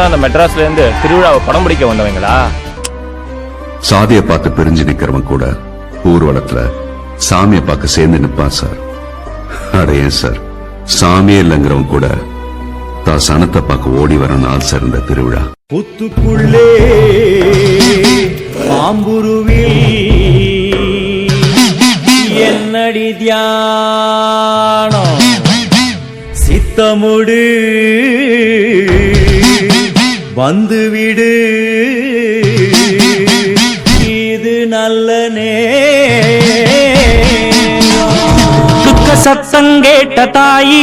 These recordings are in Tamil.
தான் அந்த மெட்ராஸ்ல இருந்து திருவிழாவை படம் பிடிக்க வந்தவங்களா? சாதியை பார்த்து பிரிஞ்சு நிக்கிறவன் கூட ஊர்வலத்துல சாமியை பார்க்க சேர்ந்து நிப்பான் சார். அட ஏன் சார், சாமியே இல்லைங்கிறவன் கூட தான் சனத்தை பார்க்க ஓடி வர நாள் சார் இந்த திருவிழா. புத்துக்குள்ளே பாம்புருவில் என்னடி தியானம் சித்தமுடு வந்துவிடு இது நல்ல துக்க சத்தம் கேட்ட தாயி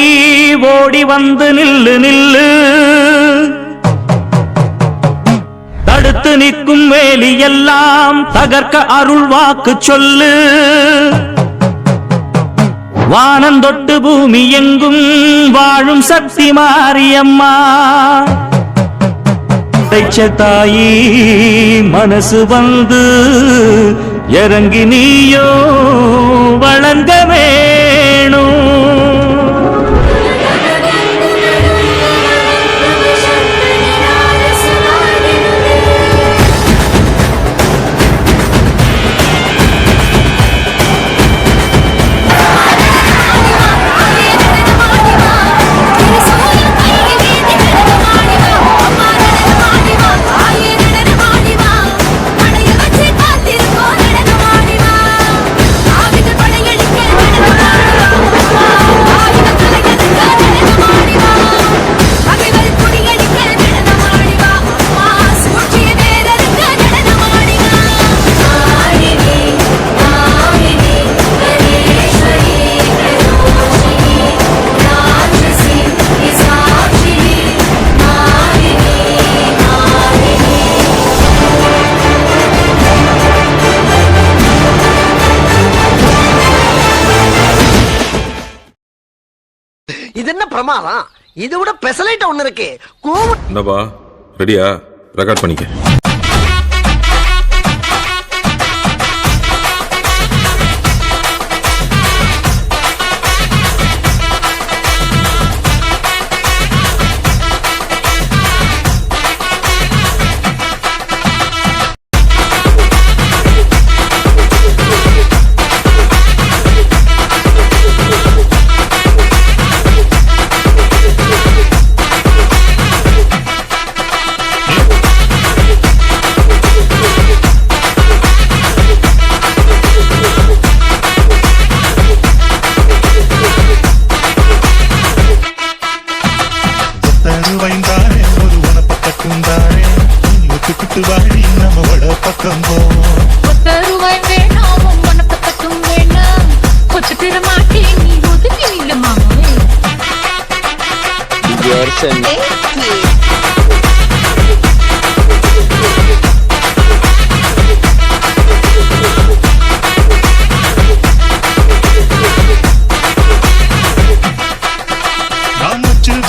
ஓடி வந்து நில்லு நில்லு, தடுத்து நிற்கும் வேலி எல்லாம் தகர்க்க அருள் வாக்கு சொல்லு. வானந்தொட்டு பூமி எங்கும் வாழும் சக்தி மாரியம்மா, தாயி மனசு வந்து இறங்கி நீயோ வழங்க வேணும். இது என்ன பிரமாதம்? இது விட பெசலைட் ஒண்ணு இருக்கு. என்னப்பா ரெடியா? ரெக்கார்ட் பண்ணிக்க.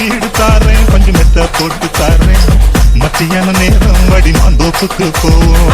வீடு தாரேன், கொஞ்சம் மெத்த போட்டு தாரேன், மத்தியான நேரம் வடி மாந்தோப்புக்கு போவோம்.